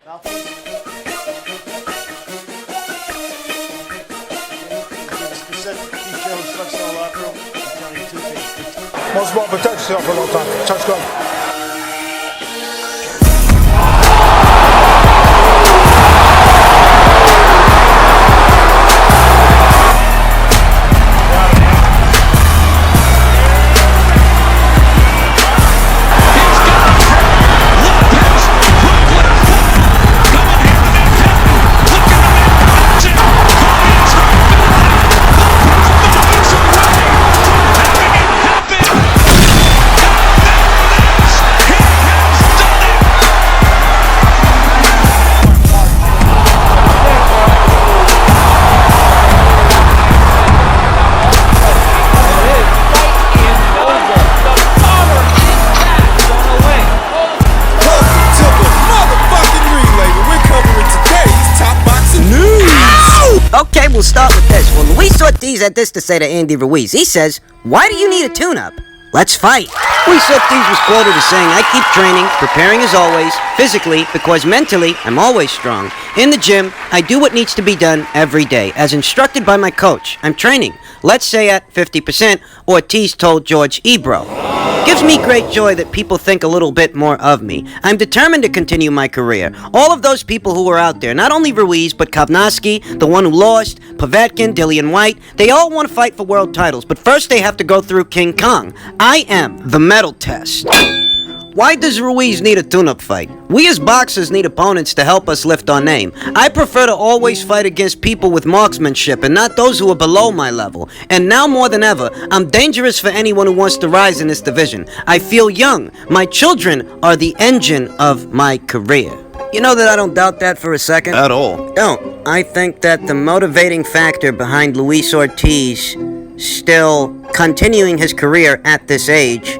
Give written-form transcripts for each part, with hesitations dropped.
Most ball, protect yourself for a long time. Touch go. Okay, we'll start with this. Well, Luis Ortiz had this to say to Andy Ruiz. He says, "Why do you need a tune-up? Let's fight." Luis Ortiz was quoted as saying, "I keep training, preparing as always, physically, because mentally, I'm always strong. In the gym, I do what needs to be done every day, as instructed by my coach. I'm training, let's say at 50%, Ortiz told George Ebro. Gives me great joy that people think a little bit more of me. I'm determined to continue my career. All of those people who are out there, not only Ruiz, but Kovnowski, the one who lost, Povetkin, Dillian White, they all want to fight for world titles, but first they have to go through King Kong. I am the metal test." Why does Ruiz need a tune-up fight? We as boxers need opponents to help us lift our name. I prefer to always fight against people with marksmanship and not those who are below my level. And now more than ever, I'm dangerous for anyone who wants to rise in this division. I feel young. My children are the engine of my career. You know that I don't doubt that for a second? At all. Don't. I think that the motivating factor behind Luis Ortiz still continuing his career at this age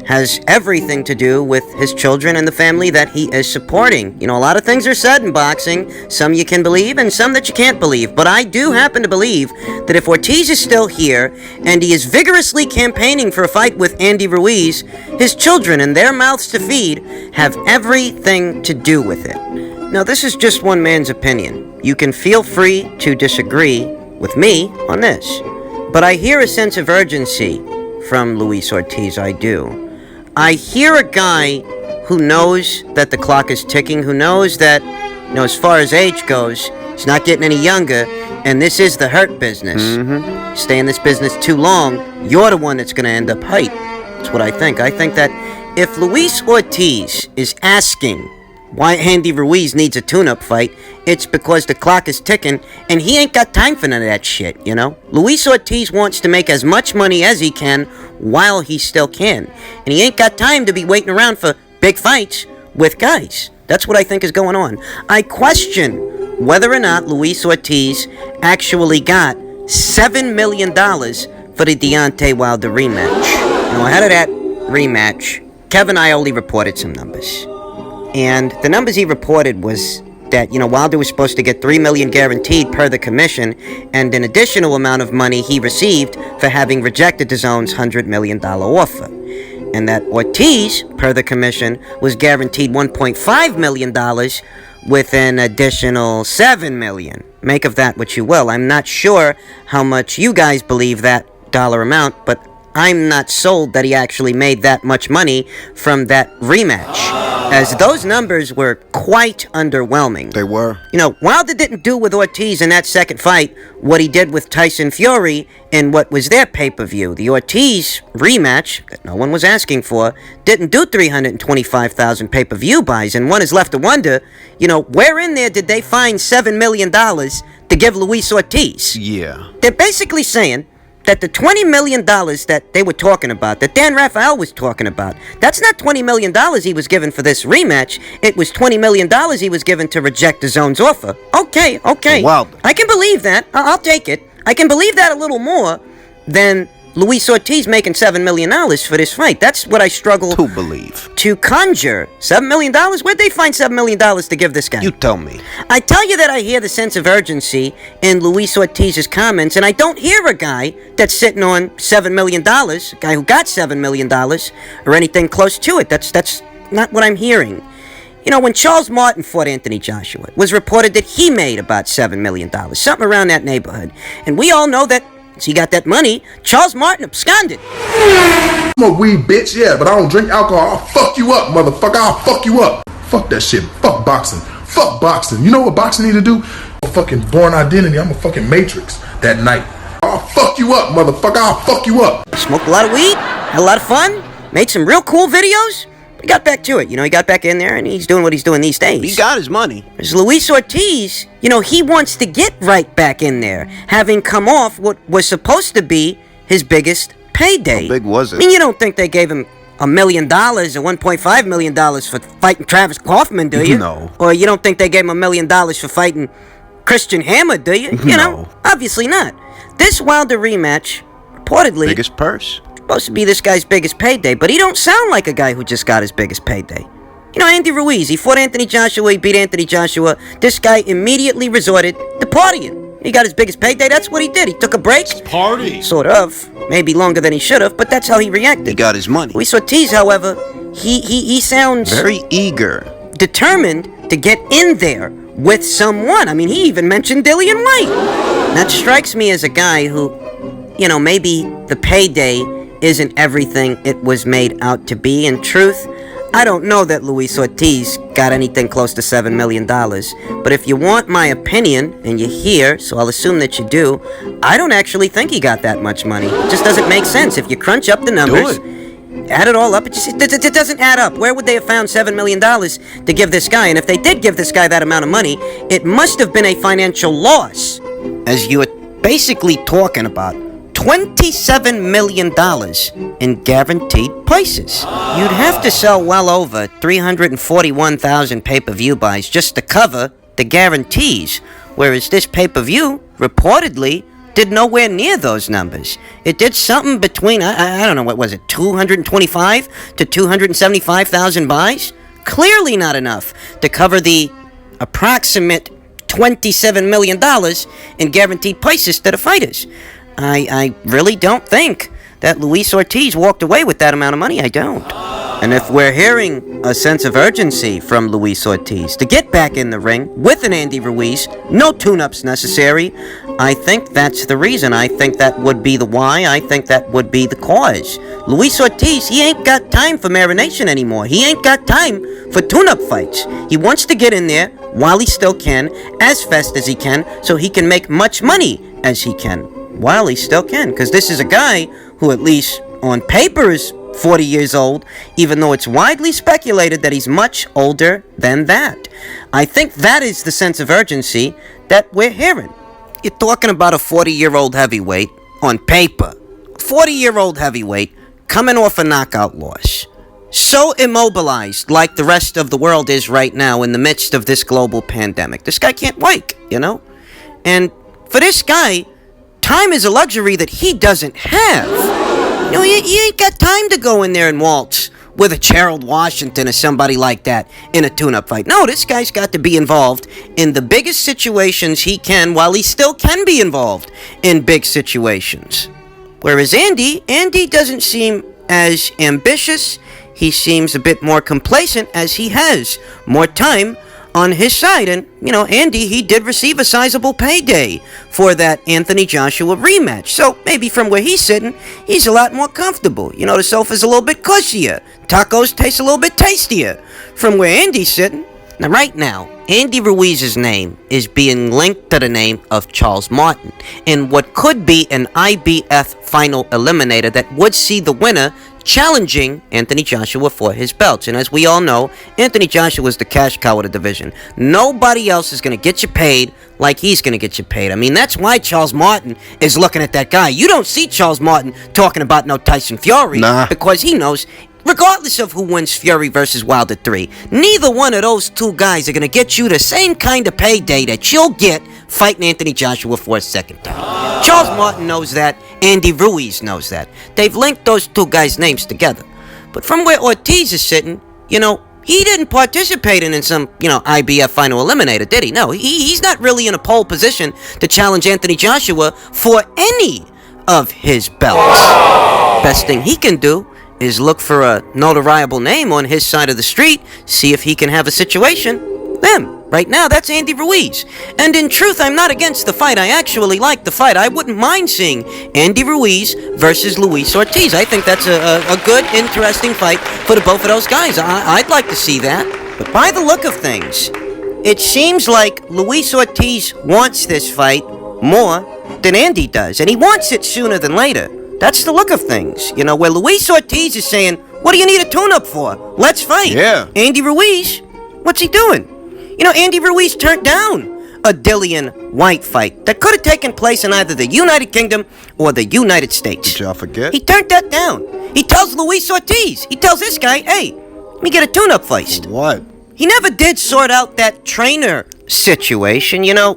has everything to do with his children and the family that he is supporting. You know, a lot of things are said in boxing, some you can believe and some that you can't believe, but I do happen to believe that if Ortiz is still here and he is vigorously campaigning for a fight with Andy Ruiz, his children and their mouths to feed have everything to do with it. Now, this is just one man's opinion. You can feel free to disagree with me on this, but I hear a sense of urgency from Luis Ortiz, I do. I hear a guy who knows that the clock is ticking, who knows that, you know, as far as age goes, he's not getting any younger, and this is the hurt business. Stay in this business too long, you're the one that's going to end up hurt. That's what I think. I think that if Luis Ortiz is asking why Andy Ruiz needs a tune-up fight, it's because the clock is ticking, and he ain't got time for none of that shit, you know? Luis Ortiz wants to make as much money as he can while he still can. And he ain't got time to be waiting around for big fights with guys. That's what I think is going on. I question whether or not Luis Ortiz actually got $7 million for the Deontay Wilder rematch. You know, ahead of that rematch, Kevin Iole reported some numbers. And the numbers he reported was that, you know, Wilder was supposed to get $3 million guaranteed per the commission, and an additional amount of money he received for having rejected DAZN's $100 million offer. And that Ortiz, per the commission, was guaranteed $1.5 million with an additional $7 million. Make of that what you will. I'm not sure how much you guys believe that dollar amount, but I'm not sold that he actually made that much money from that rematch, as those numbers were quite underwhelming. They were. You know, Wilder didn't do with Ortiz in that second fight what he did with Tyson Fury in what was their pay-per-view. The Ortiz rematch, that no one was asking for, didn't do 325,000 pay-per-view buys, and one is left to wonder, you know, where in there did they find $7 million to give Luis Ortiz? Yeah. They're basically saying that the $20 million that they were talking about, that Dan Rafael was talking about, that's not $20 million he was given for this rematch. It was $20 million he was given to reject DAZN's offer. Okay. Wow. I can believe that. I'll take it. I can believe that a little more than Luis Ortiz making $7 million for this fight. That's what I struggle to believe. To conjure. $7 million? Where'd they find $7 million to give this guy? You tell me. I tell you that I hear the sense of urgency in Luis Ortiz's comments, and I don't hear a guy that's sitting on $7 million, a guy who got $7 million, or anything close to it. That's not what I'm hearing. You know, when Charles Martin fought Anthony Joshua, it was reported that he made about $7 million, something around that neighborhood. And we all know that once he got that money, Charles Martin absconded. I'm a weed bitch, yeah, but I don't drink alcohol. I'll fuck you up, motherfucker. I'll fuck you up. Fuck that shit. Fuck boxing. Fuck boxing. You know what boxing need to do? A fucking Born Identity. I'm a fucking Matrix that night. I'll fuck you up, motherfucker. I'll fuck you up. Smoked a lot of weed, had a lot of fun, made some real cool videos. He got back to it. You know, he got back in there and he's doing what he's doing these days. He got his money. There's Luis Ortiz, you know, he wants to get right back in there, having come off what was supposed to be his biggest payday. How big was it? I mean, you don't think they gave him $1 million or $1.5 million for fighting Travis Kaufman, do you? No. Or you don't think they gave him $1 million for fighting Christian Hammer, do you? You know, obviously not. This Wilder rematch, reportedly, Biggest purse. supposed to be this guy's biggest payday, but he don't sound like a guy who just got his biggest payday. You know, Andy Ruiz, he fought Anthony Joshua, he beat Anthony Joshua. This guy immediately resorted to partying. He got his biggest payday, that's what he did. He took a break. Party. Sort of. Maybe longer than he should have, but that's how he reacted. He got his money. Luis Ortiz, however, he sounds Very eager. determined to get in there with someone. I mean, he even mentioned Dillian White. That strikes me as a guy who, you know, maybe the payday isn't everything it was made out to be. In truth, I don't know that Luis Ortiz got anything close to $7 million. But if you want my opinion, and you're here, so I'll assume that you do, I don't actually think he got that much money. It just doesn't make sense. If you crunch up the numbers, add it all up, it doesn't add up. Where would they have found $7 million to give this guy? And if they did give this guy that amount of money, it must have been a financial loss. As you were basically talking about $27 million in guaranteed prices. You'd have to sell well over 341,000 pay-per-view buys just to cover the guarantees, whereas this pay-per-view reportedly did nowhere near those numbers. It did something between, I don't know, what was it, 225 to 275,000 buys? Clearly not enough to cover the approximate $27 million in guaranteed prices to the fighters. I really don't think that Luis Ortiz walked away with that amount of money. I don't. And if we're hearing a sense of urgency from Luis Ortiz to get back in the ring with an Andy Ruiz, no tune-ups necessary, I think that's the reason. I think that would be the why. I think that would be the cause. Luis Ortiz, he ain't got time for marination anymore. He ain't got time for tune-up fights. He wants to get in there while he still can, as fast as he can, so he can make much money as he can, while he still can. Because this is a guy who, at least on paper, is 40 years old, even though it's widely speculated that he's much older than that. I think that is the sense of urgency that we're hearing. You're talking about a 40-year-old heavyweight, on paper, 40-year-old heavyweight, coming off a knockout loss. So immobilized, like the rest of the world is right now in the midst of this global pandemic. This guy can't wake, you know? And for this guy, time is a luxury that he doesn't have. You know, he ain't got time to go in there and waltz with a Gerald Washington or somebody like that in a tune-up fight. No, this guy's got to be involved in the biggest situations he can while he still can be involved in big situations. Whereas Andy doesn't seem as ambitious. He seems a bit more complacent as he has more time on his side. And, you know, Andy, he did receive a sizable payday for that Anthony Joshua rematch. So maybe from where he's sitting, he's a lot more comfortable. You know, the sofa's a little bit cushier. Tacos taste a little bit tastier from where Andy's sitting. Now, right now, Andy Ruiz's name is being linked to the name of Charles Martin in what could be an IBF final eliminator that would see the winner challenging Anthony Joshua for his belts. And as we all know, Anthony Joshua is the cash cow of the division. Nobody else is going to get you paid like he's going to get you paid. I mean, that's why Charles Martin is looking at that guy. You don't see Charles Martin talking about no Tyson Fury, because he knows, regardless of who wins Fury versus Wilder 3, neither one of those two guys are going to get you the same kind of payday that you'll get fighting Anthony Joshua for a second time. Charles Martin knows that. Andy Ruiz knows that. They've linked those two guys' names together. But from where Ortiz is sitting, you know, he didn't participate in some, you know, IBF final eliminator, did he? No, he's not really in a pole position to challenge Anthony Joshua for any of his belts. Best thing he can do is look for a notariable name on his side of the street, see if he can have a situation with him. Right now, that's Andy Ruiz. And in truth, I'm not against the fight. I actually like the fight. I wouldn't mind seeing Andy Ruiz versus Luis Ortiz. I think that's a good, interesting fight for the both of those guys. I'd like to see that. But by the look of things, it seems like Luis Ortiz wants this fight more than Andy does. And he wants it sooner than later. That's the look of things. You know, where Luis Ortiz is saying, what do you need a tune-up for? Let's fight. Yeah. Andy Ruiz, what's he doing? You know, Andy Ruiz turned down a Dillian White fight that could have taken place in either the United Kingdom or the United States. Did y'all forget? He turned that down. He tells Luis Ortiz, he tells this guy, hey, let me get a tune-up first. What? He never did sort out that trainer situation, you know.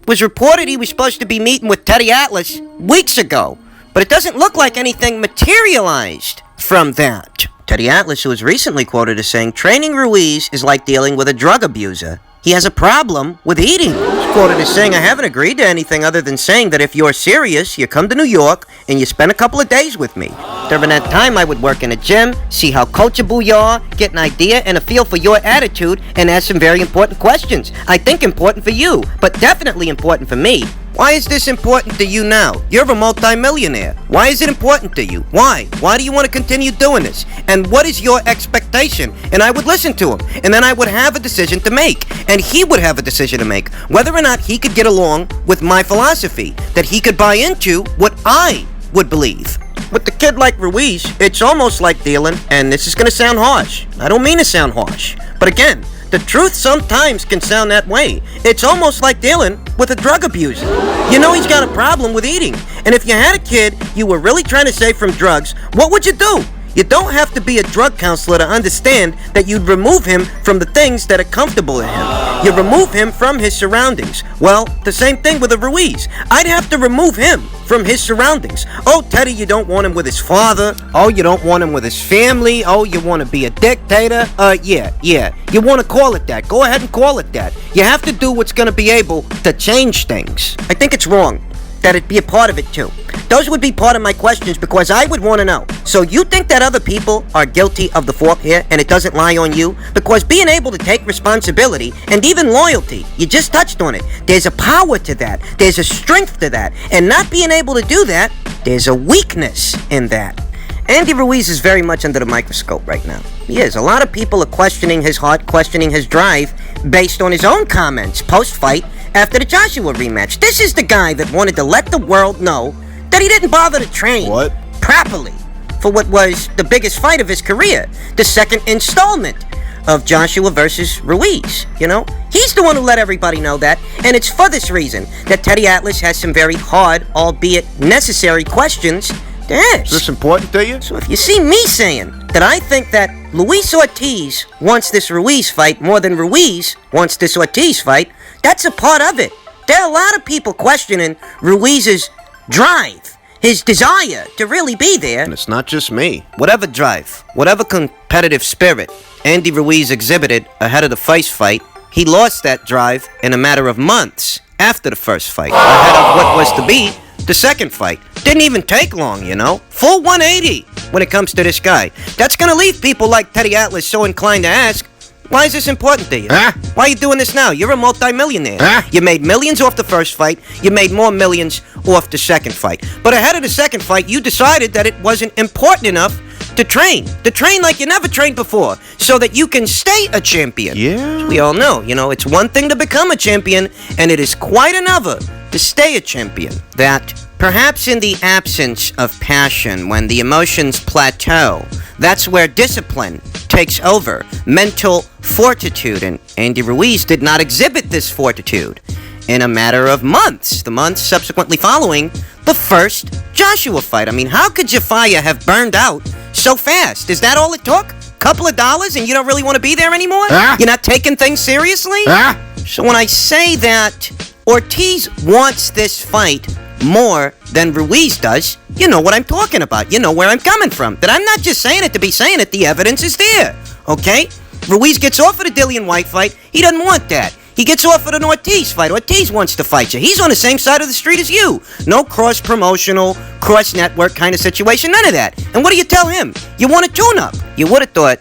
It was reported he was supposed to be meeting with Teddy Atlas weeks ago, but it doesn't look like anything materialized from that. Teddy Atlas, who was recently quoted as saying, training Ruiz is like dealing with a drug abuser. He has a problem with eating. He's quoted as saying, I haven't agreed to anything other than saying that if you're serious, you come to New York and you spend a couple of days with me. During that time, I would work in a gym, see how coachable you are, get an idea and a feel for your attitude, and ask some very important questions. I think important for you, but definitely important for me. Why is this important to you now? You're a multimillionaire. Why is it important to you? Why? Why do you want to continue doing this? And what is your expectation? And I would listen to him. And then I would have a decision to make. And he would have a decision to make. Whether or not he could get along with my philosophy. That he could buy into what I would believe. With the kid like Ruiz, it's almost like dealing, and this is going to sound harsh. I don't mean to sound harsh. But again, the truth sometimes can sound that way. It's almost like dealing with a drug abuser. You know he's got a problem with eating. And if you had a kid you were really trying to save from drugs, what would you do? You don't have to be a drug counselor to understand that you'd remove him from the things that are comfortable to him. You remove him from his surroundings. Well, the same thing with a Ruiz. I'd have to remove him from his surroundings. Oh, Teddy, you don't want him with his father. Oh, you don't want him with his family. Oh, you want to be a dictator. Yeah. You want to call it that. Go ahead and call it that. You have to do what's going to be able to change things. I think it's wrong that it be a part of it too. Those would be part of my questions because I would want to know. So you think that other people are guilty of the fault here and it doesn't lie on you? Because being able to take responsibility and even loyalty, you just touched on it. There's a power to that. There's a strength to that. And not being able to do that, there's a weakness in that. Andy Ruiz is very much under the microscope right now. He is. A lot of people are questioning his heart, questioning his drive based on his own comments post-fight after the Joshua rematch. This is the guy that wanted to let the world know that he didn't bother to train properly for what was the biggest fight of his career, the second installment of Joshua versus Ruiz. You know, he's the one who let everybody know that, and it's for this reason that Teddy Atlas has some very hard, albeit necessary questions to ask. Is this important to you? So if you see me saying that I think that Luis Ortiz wants this Ruiz fight more than Ruiz wants this Ortiz fight, that's a part of it. There are a lot of people questioning Ruiz's drive, his desire to really be there. And it's not just me. Whatever drive, whatever competitive spirit Andy Ruiz exhibited ahead of the first fight, he lost that drive in a matter of months after the first fight, ahead of what was to be the second fight. Didn't even take long, you know. Full 180 when it comes to this guy. That's gonna leave people like Teddy Atlas so inclined to ask, why is this important to you? Why are you doing this now? You're a multimillionaire. You made millions off the first fight. You made more millions off the second fight. But ahead of the second fight, you decided that it wasn't important enough to train. To train like you never trained before, so that you can stay a champion. Yeah. We all know, you know, it's one thing to become a champion, and it is quite another to stay a champion. That perhaps in the absence of passion, when the emotions plateau, that's where discipline takes over, mental fortitude, and Andy Ruiz did not exhibit this fortitude in a matter of months, the months subsequently following the first Joshua fight. I mean, how could Jafaya have burned out so fast? Is that all it took? Couple of dollars and you don't really want to be there anymore? You're not taking things seriously? So when I say that Ortiz wants this fight more than Ruiz does, you know what I'm talking about. You know where I'm coming from. That I'm not just saying it to be saying it. The evidence is there. Okay? Ruiz gets off of the Dillian White fight. He doesn't want that. He gets offered an Ortiz fight. Ortiz wants to fight you. He's on the same side of the street as you. No cross-promotional, cross-network kind of situation. None of that. And what do you tell him? You want a tune-up. You would have thought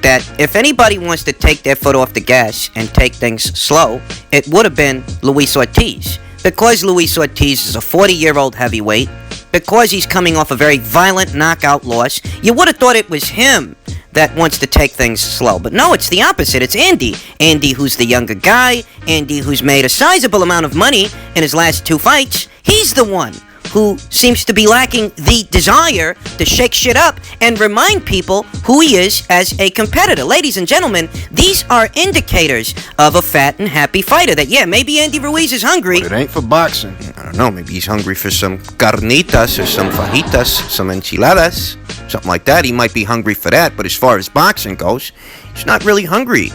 that if anybody wants to take their foot off the gas and take things slow, it would have been Luis Ortiz. Because Luis Ortiz is a 40-year-old heavyweight, because he's coming off a very violent knockout loss, you would have thought it was him that wants to take things slow. But no, it's the opposite. It's Andy. Andy, who's the younger guy. Andy, who's made a sizable amount of money in his last 2 fights. He's the one who seems to be lacking the desire to shake shit up and remind people who he is as a competitor. Ladies and gentlemen, these are indicators of a fat and happy fighter. That, yeah, maybe Andy Ruiz is hungry. But it ain't for boxing. I don't know, maybe he's hungry for some carnitas or some fajitas, some enchiladas, something like that. He might be hungry for that, but as far as boxing goes, he's not really hungry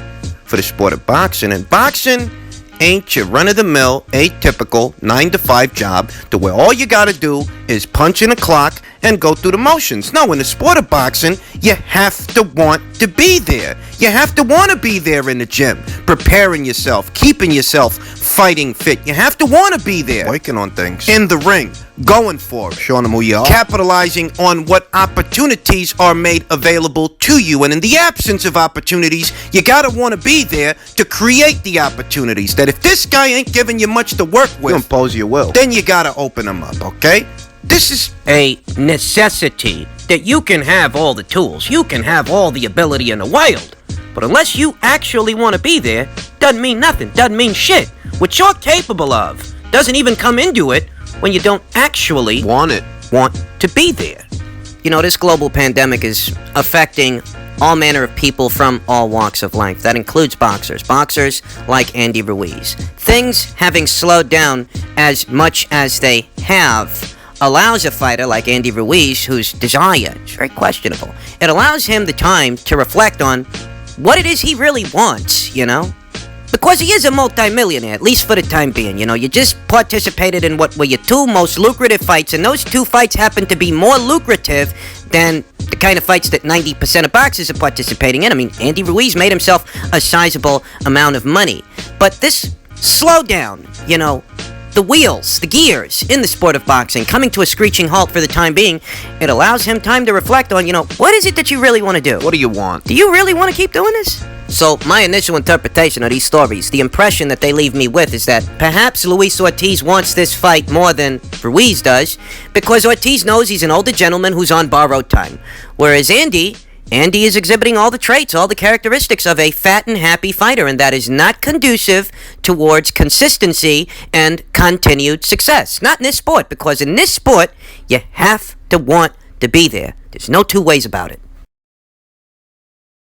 for the sport of boxing. And boxing ain't your run-of-the-mill, atypical 9-to-5 job to where all you gotta do is punch in a clock and go through the motions. No, in the sport of boxing, you have to want to be there. You have to want to be there in the gym, preparing yourself, keeping yourself fighting fit. You have to want to be there. Working on things. In the ring, going for it. Showing them who you are. Capitalizing on what opportunities are made available to you. And in the absence of opportunities, you gotta want to be there to create the opportunities. That if this guy ain't giving you much to work with, You impose your will. then you gotta open him up, okay? This is a necessity that you can have all the tools. You can have all the ability in the world. But unless you actually want to be there, doesn't mean nothing. Doesn't mean shit. What you're capable of doesn't even come into it when you don't actually Want it. want to be there. You know, this global pandemic is affecting all manner of people from all walks of life. That includes boxers. Boxers like Andy Ruiz. Things having slowed down as much as they have allows a fighter like Andy Ruiz, whose desire is very questionable, it allows him the time to reflect on what it is he really wants, you know? Because he is a multi-millionaire, at least for the time being. You know, you just participated in what were your 2 most lucrative fights, and those 2 fights happen to be more lucrative than the kind of fights that 90% of boxers are participating in. I mean, Andy Ruiz made himself a sizable amount of money. But this slowdown, you know, the wheels, the gears in the sport of boxing coming to a screeching halt for the time being, it allows him time to reflect on, you know, what is it that you really want to do? What do you want? Do you really want to keep doing this? So my initial interpretation of these stories, the impression that they leave me with is that perhaps Luis Ortiz wants this fight more than Ruiz does, because Ortiz knows he's an older gentleman who's on borrowed time. Whereas Andy is exhibiting all the traits, all the characteristics of a fat and happy fighter, and that is not conducive towards consistency and continued success. Not in this sport, because in this sport, you have to want to be there. There's no 2 ways about it.